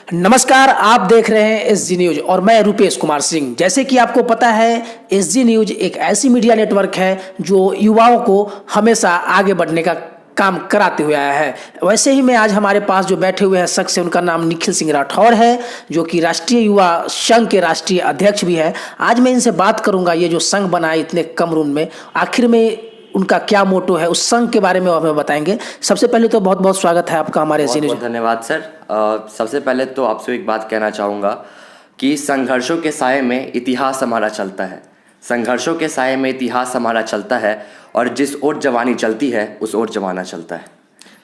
नमस्कार, आप देख रहे हैं एसजी न्यूज और मैं रुपेश कुमार सिंह। जैसे कि आपको पता है, एसजी न्यूज एक ऐसी मीडिया नेटवर्क है जो युवाओं को हमेशा आगे बढ़ने का काम कराते हुए आया है। वैसे ही मैं आज हमारे पास जो बैठे हुए हैं शख्स है, उनका नाम निखिल सिंह राठौर है, जो कि राष्ट्रीय युवा संघ के राष्ट्रीय अध्यक्ष भी है। आज मैं इनसे बात करूंगा, ये जो संघ बना है इतने कम रूम में, आखिर में उनका क्या मोटो है, उस संघ के बारे में वो हमें बताएंगे। सबसे पहले तो बहुत बहुत स्वागत है आपका हमारे एसजी न्यूज। बहुत धन्यवाद सर। सबसे पहले तो आपसे एक बात कहना चाहूँगा कि संघर्षों के साए में इतिहास हमारा चलता है। संघर्षों के साए में इतिहास हमारा चलता है और जिस ओर जवानी चलती है उस ओर जमाना चलता है।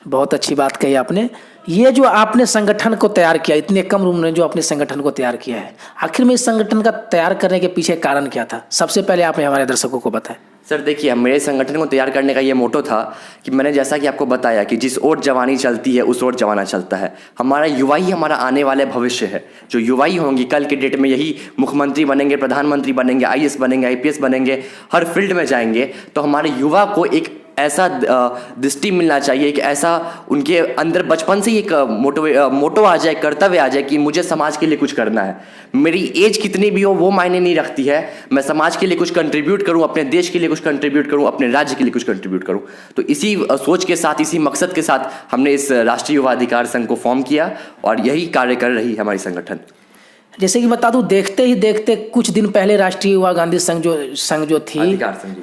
बहुत अच्छी बात कही आपने। ये जो आपने संगठन को तैयार किया, इतने कम रूम में जो आपने संगठन को तैयार किया है, आखिर में इस संगठन का तैयार करने के पीछे कारण क्या था? सबसे पहले आपने हमारे दर्शकों को बताएं। सर देखिए, मेरे संगठन को तैयार करने का ये मोटो था कि मैंने जैसा कि आपको बताया कि जिस ओर जवानी चलती है उस ओर जमाना चलता है। हमारा युवा ही हमारा आने वाले भविष्य है। जो युवा ही होंगी कल के डेट में यही मुख्यमंत्री बनेंगे, प्रधानमंत्री बनेंगे, आईएएस बनेंगे, आईपीएस बनेंगे, हर फील्ड में जाएंगे। तो हमारे युवा को एक ऐसा दृष्टि मिलना चाहिए, एक ऐसा उनके अंदर बचपन से ही एक मोटो आ जाए, कर्तव्य आ जाए कि मुझे समाज के लिए कुछ करना है। मेरी एज कितनी भी हो वो मायने नहीं रखती है, मैं समाज के लिए कुछ कंट्रीब्यूट करूं, अपने देश के लिए कुछ कंट्रीब्यूट करूं, अपने राज्य के लिए कुछ कंट्रीब्यूट करूं। तो इसी सोच के साथ, इसी मकसद के साथ हमने इस राष्ट्रीय युवा अधिकार संघ को फॉर्म किया और यही कार्य कर रही है हमारी संगठन। जैसे कि बता दूं, देखते ही देखते कुछ दिन पहले राष्ट्रीय युवा गांधी संघ जो थी,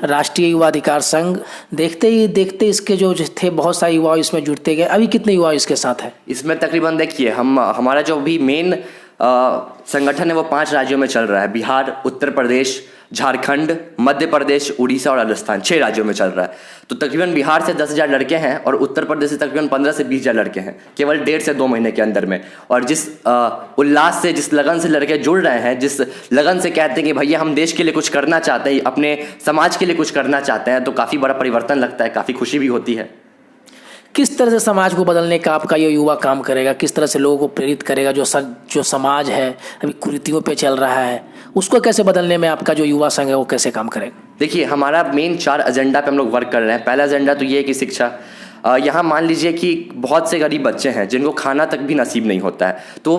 राष्ट्रीय युवा अधिकार संघ, देखते ही देखते इसके जो थे बहुत सारे युवा इसमें जुड़ते गए। अभी कितने युवा इसके साथ है? इसमें तकरीबन देखिए, हमारा जो भी मेन संगठन है वो 5 राज्यों में चल रहा है। बिहार, उत्तर प्रदेश, झारखंड, मध्य प्रदेश, उड़ीसा और राजस्थान, 6 राज्यों में चल रहा है। तो तकरीबन बिहार से 10,000 लड़के हैं और उत्तर प्रदेश से तकरीबन 15 से 20,000 लड़के हैं, केवल 1.5 से 2 महीने के अंदर में। और जिस उल्लास से, जिस लगन से लड़के जुड़ रहे हैं, जिस लगन से कहते हैं कि भैया हम देश के लिए कुछ करना चाहते हैं, अपने समाज के लिए कुछ करना चाहते हैं, तो काफ़ी बड़ा परिवर्तन लगता है, काफ़ी खुशी भी होती है। किस तरह से समाज को बदलने का आपका ये युवा काम करेगा? किस तरह से लोगों को प्रेरित करेगा? जो समाज है अभी कुरीतियों पे चल रहा है, उसको कैसे बदलने में आपका जो युवा संघ है वो कैसे काम करेगा? देखिए, हमारा मेन 4 एजेंडा पे हम लोग वर्क कर रहे हैं। पहला एजेंडा तो ये है कि शिक्षा। यहाँ मान लीजिए कि बहुत से गरीब बच्चे हैं जिनको खाना तक भी नसीब नहीं होता है, तो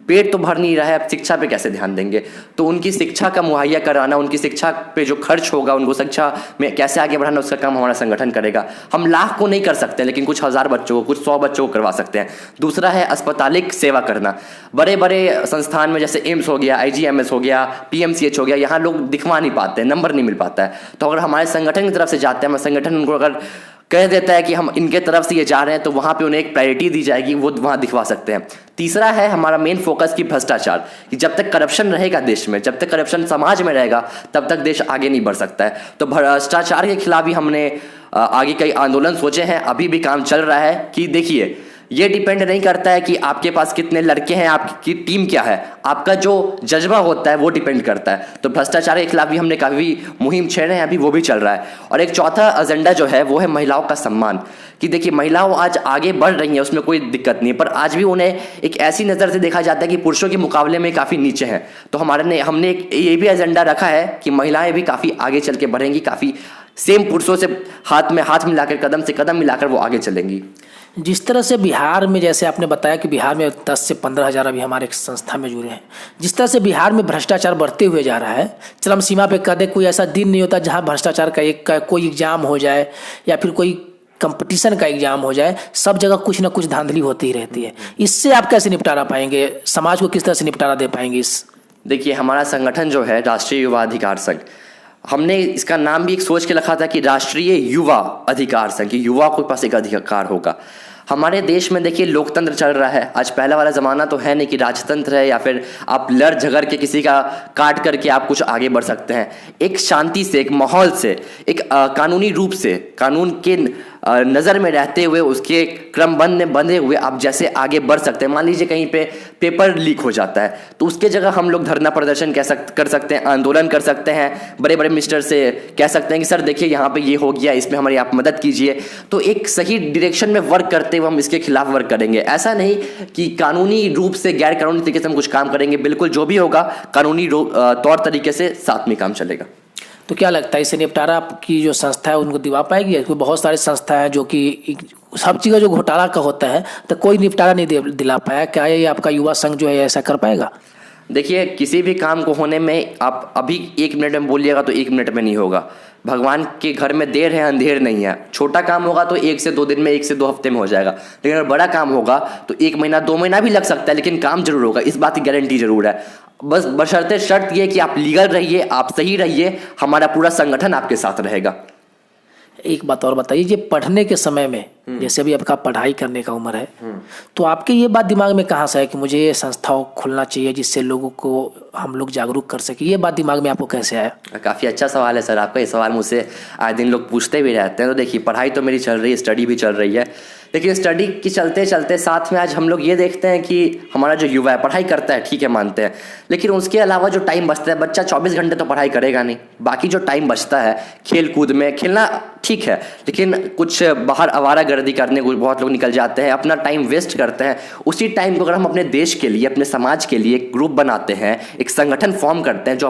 पेट तो भर नहीं रहा है, अब शिक्षा पे कैसे ध्यान देंगे? तो उनकी शिक्षा का मुहैया कराना, उनकी शिक्षा पे जो खर्च होगा, उनको शिक्षा में कैसे आगे बढ़ाना, उसका काम हमारा संगठन करेगा। हम लाख को नहीं कर सकते, लेकिन कुछ 1000 बच्चों को, कुछ 100 बच्चों को करवा सकते हैं। दूसरा है अस्पतालिक सेवा करना। बड़े बड़े संस्थान में जैसे एम्स हो गया, आईजीएमएस हो गया, पीएमसीएच हो गया, यहाँ लोग दिखवा नहीं पाते, नंबर नहीं मिल पाता है। तो अगर हमारे संगठन की तरफ से जाते हैं, हमारे संगठन उनको अगर कह देता है कि हम इनके तरफ से ये जा रहे हैं, तो वहाँ पे उन्हें एक प्रायोरिटी दी जाएगी, वो वहाँ दिखवा सकते हैं। तीसरा है हमारा मेन फोकस की भ्रष्टाचार, कि जब तक करप्शन रहेगा देश में, जब तक करप्शन समाज में रहेगा, तब तक देश आगे नहीं बढ़ सकता है। तो भ्रष्टाचार के खिलाफ भी हमने आगे कई आंदोलन सोचे हैं, अभी भी काम चल रहा है। कि देखिए, ये डिपेंड नहीं करता है कि आपके पास कितने लड़के हैं, आपकी टीम क्या है, आपका जो जज्बा होता है वो डिपेंड करता है। तो भ्रष्टाचार के खिलाफ भी हमने काफ़ी मुहिम छेड़े हैं, अभी वो भी चल रहा है। और एक चौथा एजेंडा जो है वो है महिलाओं का सम्मान। कि देखिए, महिलाओं आज आगे बढ़ रही हैं, उसमें कोई दिक्कत नहीं है, पर आज भी उन्हें एक ऐसी नज़र से देखा जाता है कि पुरुषों के मुकाबले में काफ़ी नीचे हैं। तो हमने एक ये भी एजेंडा रखा है कि महिलाएं भी काफ़ी आगे चल के बढ़ेंगी, काफ़ी सेम पुरुषों से हाथ में हाथ मिलाकर, कदम से कदम मिलाकर वो आगे चलेंगी। जिस तरह से बिहार में, जैसे आपने बताया कि बिहार में 10 से 15 हज़ार अभी हमारे संस्था में जुड़े हैं, जिस तरह से बिहार में भ्रष्टाचार बढ़ते हुए जा रहा है, चरम सीमा पे कदे कोई ऐसा दिन नहीं होता जहां भ्रष्टाचार का कोई एग्जाम हो जाए या फिर कोई कंपटीशन का एग्जाम हो जाए, सब जगह कुछ ना कुछ धांधली होती ही रहती है। इससे आप कैसे निपटारा पाएंगे? समाज को किस तरह से निपटारा दे पाएंगे इस? देखिए, हमारा संगठन जो है राष्ट्रीय युवा अधिकार संघ, हमने इसका नाम भी एक सोच के रखा था कि राष्ट्रीय युवा अधिकार संघ, कि युवा के पास एक अधिकार होगा। हमारे देश में देखिए लोकतंत्र चल रहा है। आज पहला वाला ज़माना तो है नहीं कि राजतंत्र है या फिर आप लड़ झगड़ के किसी का काट करके आप कुछ आगे बढ़ सकते हैं। एक शांति से, एक माहौल से, एक कानूनी रूप से, कानून के नज़र में रहते हुए, उसके क्रमबद्ध में बंधे हुए आप जैसे आगे बढ़ सकते हैं। मान लीजिए कहीं पे पेपर लीक हो जाता है, तो उसके जगह हम लोग धरना प्रदर्शन कर सकते हैं, आंदोलन कर सकते हैं, बड़े बड़े मिनिस्टर से कह सकते हैं कि सर देखिए यहाँ पे ये हो गया, इसमें हमारी आप मदद कीजिए। तो एक सही डायरेक्शन में वर्क करते हुए हम इसके खिलाफ वर्क करेंगे। ऐसा नहीं कि कानूनी रूप से, गैर कानूनी तरीके से हम कुछ काम करेंगे। बिल्कुल जो भी होगा कानूनी तौर तरीके से साथ में काम चलेगा। तो क्या लगता है इससे निपटारा आपकी जो संस्था है उनको दिवा पाएगी? क्योंकि बहुत सारी संस्था है जो कि सब चीज़ का जो घोटाला का होता है तो कोई निपटारा नहीं दिला पाया, क्या ये आपका युवा संघ जो है ऐसा कर पाएगा? देखिए, किसी भी काम को होने में आप अभी 1 मिनट में बोलिएगा तो 1 मिनट में नहीं होगा। भगवान के घर में देर है अंधेर नहीं है। छोटा काम होगा तो 1 से 2 दिन में, 1 से 2 हफ्ते में हो जाएगा, लेकिन अगर बड़ा काम होगा तो 1 महीना 2 महीना भी लग सकता है, लेकिन काम जरूर होगा, इस बात की गारंटी जरूर है। बस बशर्ते शर्त ये कि आप लीगल रहिए, आप सही रहिए, हमारा पूरा संगठन आपके साथ रहेगा। एक बात और बताइए, ये पढ़ने के समय में जैसे अभी आपका पढ़ाई करने का उम्र है, तो आपके ये बात दिमाग में कहाँ से है कि मुझे ये संस्थाओं खोलना चाहिए जिससे लोगों को हम लोग जागरूक कर सके? ये बात दिमाग में आपको कैसे आया? काफ़ी अच्छा सवाल है सर आपका। ये सवाल मुझसे आए दिन लोग पूछते भी रहते हैं। तो देखिए, पढ़ाई तो मेरी चल रही है, स्टडी भी चल रही है, लेकिन स्टडी की चलते चलते साथ में आज हम लोग ये देखते हैं कि हमारा जो युवा है पढ़ाई करता है, ठीक है मानते हैं, लेकिन उसके अलावा जो टाइम बचता है, बच्चा 24 घंटे तो पढ़ाई करेगा नहीं, बाकी जो टाइम बचता है खेल कूद में, खेलना ठीक है, लेकिन कुछ बाहर आवारागर्दी करने को बहुत लोग निकल जाते हैं, अपना टाइम वेस्ट करते हैं। उसी टाइम को अगर हम अपने देश के लिए, अपने समाज के लिए एक ग्रुप बनाते हैं, एक संगठन फॉर्म करते हैं जो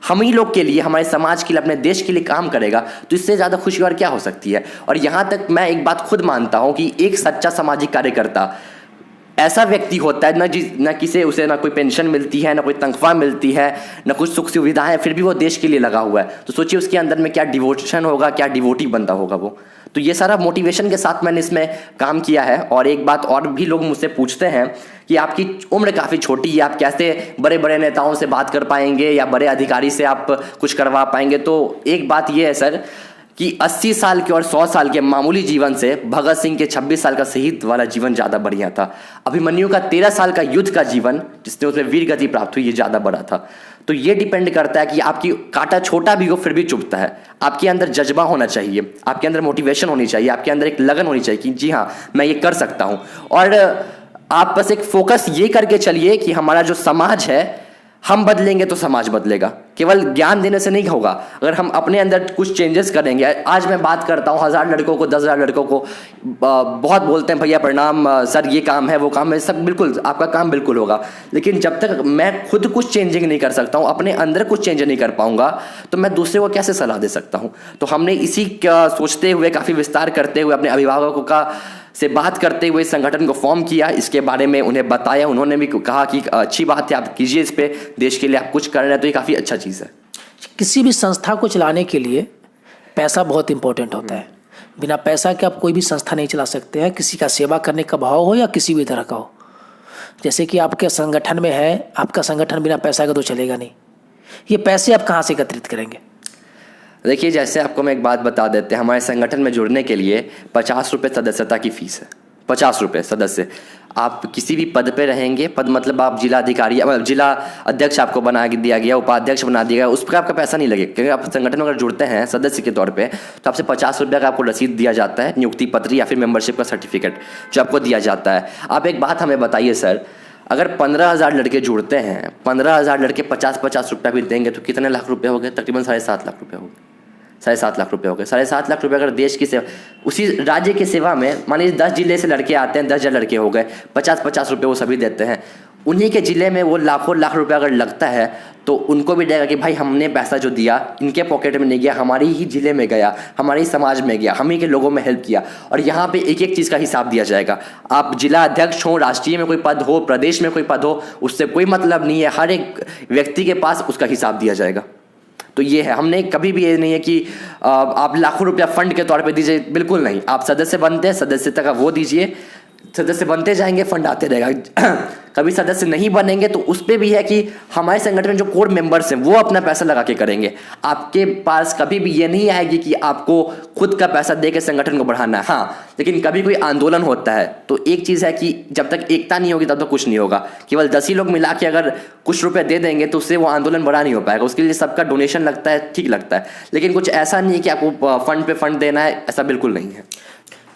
हम ही लोग के लिए, हमारे समाज के लिए, अपने देश के लिए काम करेगा, तो इससे ज़्यादा खुशी और क्या हो सकती है। और यहाँ तक मैं एक बात खुद मानता हूँ कि एक सच्चा सामाजिक कार्यकर्ता ऐसा व्यक्ति होता है ना किसी उसे ना कोई पेंशन मिलती है, ना कोई तनख्वाह मिलती है, ना कुछ सुख सुविधाएं, फिर भी वो देश के लिए लगा हुआ है। तो सोचिए उसके अंदर में क्या डिवोशन होगा, क्या डिवोटी बंदा होगा वो। तो ये सारा मोटिवेशन के साथ मैंने इसमें काम किया है। और एक बात और भी लोग मुझसे पूछते हैं कि आपकी उम्र काफ़ी छोटी है, आप कैसे बड़े बड़े नेताओं से बात कर पाएंगे या बड़े अधिकारी से आप कुछ करवा पाएंगे? तो एक बात ये है सर कि 80 साल के और 100 साल के मामूली जीवन से भगत सिंह के 26 साल का शहीद वाला जीवन ज़्यादा बढ़िया था। अभिमन्यु का 13 साल का युद्ध का जीवन, जिसने उसमें वीर गति प्राप्त हुई, ये ज़्यादा बड़ा था। तो ये डिपेंड करता है कि आपकी कांटा छोटा भी हो फिर भी चुभता है। आपके अंदर जज्बा होना चाहिए, आपके अंदर मोटिवेशन होनी चाहिए, आपके अंदर एक लगन होनी चाहिए कि जी हाँ मैं ये कर सकता हूँ। और आप बस एक फोकस ये करके चलिए कि हमारा जो समाज है, हम बदलेंगे तो समाज बदलेगा। केवल ज्ञान देने से नहीं होगा, अगर हम अपने अंदर कुछ चेंजेस करेंगे। आज मैं बात करता हूँ 1000 लड़कों को, 10,000 लड़कों को, बहुत बोलते हैं भैया प्रणाम सर, ये काम है वो काम है, सब बिल्कुल आपका काम बिल्कुल होगा, लेकिन जब तक मैं खुद कुछ चेंजिंग नहीं कर सकता हूँ, अपने अंदर कुछ चेंज नहीं कर पाऊंगा, तो मैं दूसरे को कैसे सलाह दे सकता हूँ? तो हमने इसी का सोचते हुए, काफ़ी विस्तार करते हुए, अपने अभिभावकों का से बात करते हुए संगठन को फॉर्म किया, इसके बारे में उन्हें बताया, उन्होंने भी कहा कि अच्छी बात है, आप कीजिए, इस पे देश के लिए आप कुछ कर रहे हैं, तो ये काफ़ी अच्छा चीज़ है। किसी भी संस्था को चलाने के लिए पैसा बहुत इंपॉर्टेंट होता है। बिना पैसा के आप कोई भी संस्था नहीं चला सकते हैं, किसी का सेवा करने का भाव हो या किसी भी तरह का हो। जैसे कि आपके संगठन में है, आपका संगठन बिना पैसा के तो चलेगा नहीं। ये पैसे आप कहाँ से एकत्रित करेंगे? देखिए, जैसे आपको मैं एक बात बता देते हैं, हमारे संगठन में जुड़ने के लिए 50 रुपये सदस्यता की फ़ीस है। 50 रुपये सदस्य। आप किसी भी पद पे रहेंगे, पद मतलब आप जिला अधिकारी, मतलब जिला अध्यक्ष आपको बना के दिया गया, उपाध्यक्ष बना दिया गया, उस पर आपका पैसा नहीं लगेगा, क्योंकि आप संगठन में अगर जुड़ते हैं सदस्य के तौर पे, तो आपसे 50 रुपये का आपको रसीद दिया जाता है, नियुक्ति पत्र या फिर मेंबरशिप का सर्टिफिकेट जो आपको दिया जाता है। आप एक बात हमें बताइए सर, अगर 15,000 लड़के जुड़ते हैं, 15,000 लड़के 50-50 रुपया भी देंगे तो कितने लाख रुपये हो गए? तकरीबन 7.5 लाख रुपये हो गए। 7.5 लाख रुपये हो गए। 7.5 लाख रुपये अगर देश की सेवा, उसी राज्य की सेवा में, मान लीजिए 10 जिले से लड़के आते हैं, 10,000 लड़के हो गए, 50-50 रुपये वो सभी देते हैं। उन्हीं के ज़िले में वो लाखों लाख रुपये अगर लगता है तो उनको भी लगेगा कि भाई हमने पैसा जो दिया इनके पॉकेट में नहीं गया, हमारी ही ज़िले में गया, हमारे ही समाज में गया, हम ही के लोगों में हेल्प किया। और यहाँ पे एक एक चीज़ का हिसाब दिया जाएगा। आप जिला अध्यक्ष हो, राष्ट्रीय में कोई पद हो, प्रदेश में कोई पद हो, उससे कोई मतलब नहीं है, हर एक व्यक्ति के पास उसका हिसाब दिया जाएगा। तो ये है, हमने कभी भी ये नहीं है कि आप लाखों रुपया फंड के तौर पे दीजिए, बिल्कुल नहीं। आप सदस्य बनते हैं, सदस्यता का वो दीजिए, सदस्य बनते जाएंगे, फंड आते रहेगा। कभी सदस्य नहीं बनेंगे तो उस पर भी है कि हमारे संगठन में जो कोर मेंबर्स हैं वो अपना पैसा लगा के करेंगे। आपके पास कभी भी ये नहीं आएगी कि आपको खुद का पैसा दे के संगठन को बढ़ाना है। हाँ, लेकिन कभी कोई आंदोलन होता है तो एक चीज़ है कि जब तक एकता नहीं होगी तब तक कुछ नहीं होगा। केवल 10 ही लोग मिला के अगर कुछ रुपए दे देंगे तो उससे वो आंदोलन बड़ा नहीं हो पाएगा। उसके लिए सबका डोनेशन लगता है, ठीक लगता है, लेकिन कुछ ऐसा नहीं है कि आपको फंड पे फंड देना है, ऐसा बिल्कुल नहीं है।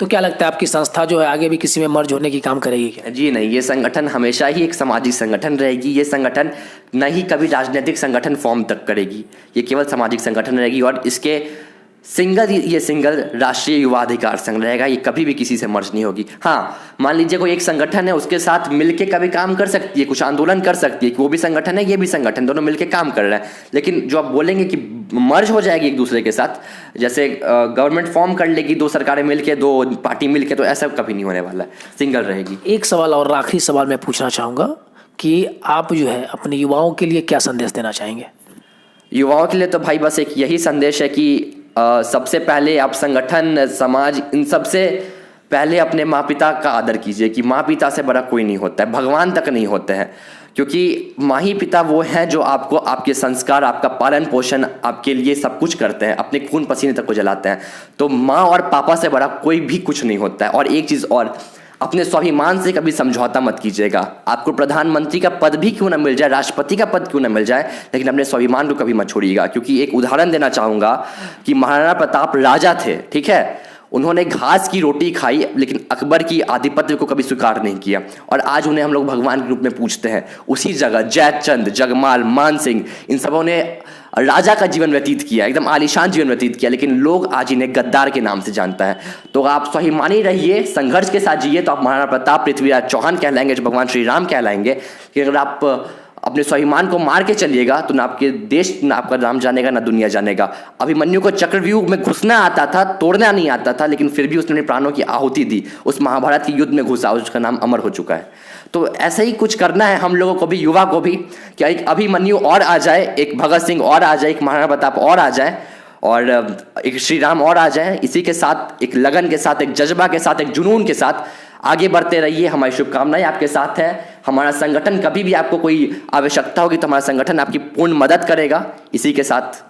तो क्या लगता है आपकी संस्था जो है आगे भी किसी में मर्ज होने की काम करेगी क्या? जी नहीं, ये संगठन हमेशा ही एक सामाजिक संगठन रहेगी। ये संगठन न ही कभी राजनीतिक संगठन फॉर्म तक करेगी, ये केवल सामाजिक संगठन रहेगी। और इसके सिंगल राष्ट्रीय युवा अधिकार संघ रहेगा, ये कभी भी किसी से मर्ज नहीं होगी। हाँ, मान लीजिए कोई एक संगठन है, उसके साथ मिलके कभी काम कर सकती है, कुछ आंदोलन कर सकती है कि वो भी संगठन है, ये भी संगठन, दोनों मिलके काम कर रहे हैं। लेकिन जो आप बोलेंगे कि मर्ज हो जाएगी एक दूसरे के साथ, जैसे गवर्नमेंट फॉर्म कर लेगी दो सरकारें मिलके, दो पार्टी मिलके, तो ऐसा कभी नहीं होने वाला है, सिंगल रहेगी। एक सवाल और आखिरी सवाल मैं पूछना चाहूँगा कि आप जो है अपने युवाओं के लिए क्या संदेश देना चाहेंगे? युवाओं के लिए तो भाई बस एक यही संदेश है कि सबसे पहले आप संगठन, समाज, इन सबसे पहले अपने माँ पिता का आदर कीजिए कि माँ पिता से बड़ा कोई नहीं होता है, भगवान तक नहीं होते हैं, क्योंकि माँ ही पिता वो हैं जो आपको आपके संस्कार, आपका पालन पोषण, आपके लिए सब कुछ करते हैं, अपने खून पसीने तक को जलाते हैं। तो माँ और पापा से बड़ा कोई भी कुछ नहीं होता है। और एक चीज़ और, अपने स्वाभिमान से कभी समझौता मत कीजिएगा। आपको प्रधानमंत्री का पद भी क्यों ना मिल जाए, राष्ट्रपति का पद क्यों ना मिल जाए, लेकिन अपने स्वाभिमान को कभी मत छोड़िएगा। क्योंकि एक उदाहरण देना चाहूँगा कि महाराणा प्रताप राजा थे, ठीक है, उन्होंने घास की रोटी खाई, लेकिन अकबर की आधिपत्य को कभी स्वीकार नहीं किया, और आज उन्हें हम लोग भगवान के रूप में पूजते हैं। उसी जगह जयचंद, जगमाल, मान सिंह, इन सबों ने राजा का जीवन व्यतीत किया, एकदम आलीशान जीवन व्यतीत किया, लेकिन लोग आज इन्हें गद्दार के नाम से जानता है। तो आप स्वाभिमानी रहिए, संघर्ष के साथ जिए, तो आप महाराणा प्रताप, पृथ्वीराज चौहान कहलाएंगे, जो भगवान श्री राम कहलाएंगे। कि अगर आप अपने स्वाभिमान को मार के चलिएगा तो ना आपके देश, ना आपका नाम जानेगा, ना दुनिया जानेगा। अभिमन्यु को चक्रव्यूह में घुसना आता था, तोड़ना नहीं आता था, लेकिन फिर भी उसने अपने प्राणों की आहुति दी, उस महाभारत के युद्ध में घुसा, उसका नाम अमर हो चुका है। तो ऐसा ही कुछ करना है हम लोगों को भी, युवा को भी, कि एक अभिमन्यु और आ जाए, एक भगत सिंह और आ जाए, एक महाराणा प्रताप और आ जाए, और एक श्री राम और आ जाए। इसी के साथ, एक लगन के साथ, एक जज्बा के साथ, एक जुनून के साथ आगे बढ़ते रहिए। हमारी शुभकामनाएं आपके साथ है। हमारा संगठन, कभी भी आपको कोई आवश्यकता होगी तो हमारा संगठन आपकी पूर्ण मदद करेगा। इसी के साथ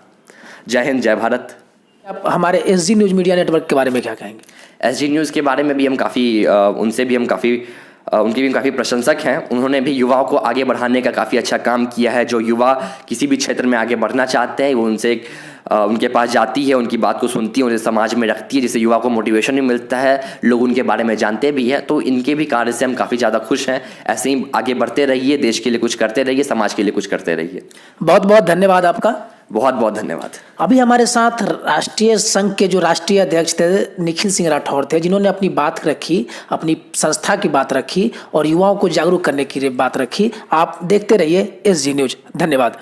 जय हिंद, जय भारत। आप हमारे एसजी न्यूज़ मीडिया नेटवर्क के बारे में क्या कहेंगे? एसजी न्यूज़ के बारे में भी हम उनके भी हम काफ़ी प्रशंसक हैं। उन्होंने भी युवाओं को आगे बढ़ाने का काफ़ी अच्छा काम किया है। जो युवा किसी भी क्षेत्र में आगे बढ़ना चाहते हैं, वो उनके पास जाती है, उनकी बात को सुनती है, उन्हें समाज में रखती है, जिससे युवा को मोटिवेशन भी मिलता है, लोग उनके बारे में जानते भी हैं। तो इनके भी कार्य से हम काफ़ी ज़्यादा खुश हैं। ऐसे ही आगे बढ़ते रहिए, देश के लिए कुछ करते रहिए, समाज के लिए कुछ करते रहिए। बहुत बहुत धन्यवाद आपका। बहुत बहुत धन्यवाद। अभी हमारे साथ राष्ट्रीय संघ के जो राष्ट्रीय अध्यक्ष थे निखिल सिंह राठौर थे, जिन्होंने अपनी बात रखी, अपनी संस्था की बात रखी और युवाओं को जागरूक करने की बात रखी। आप देखते रहिए एसजी न्यूज़। धन्यवाद।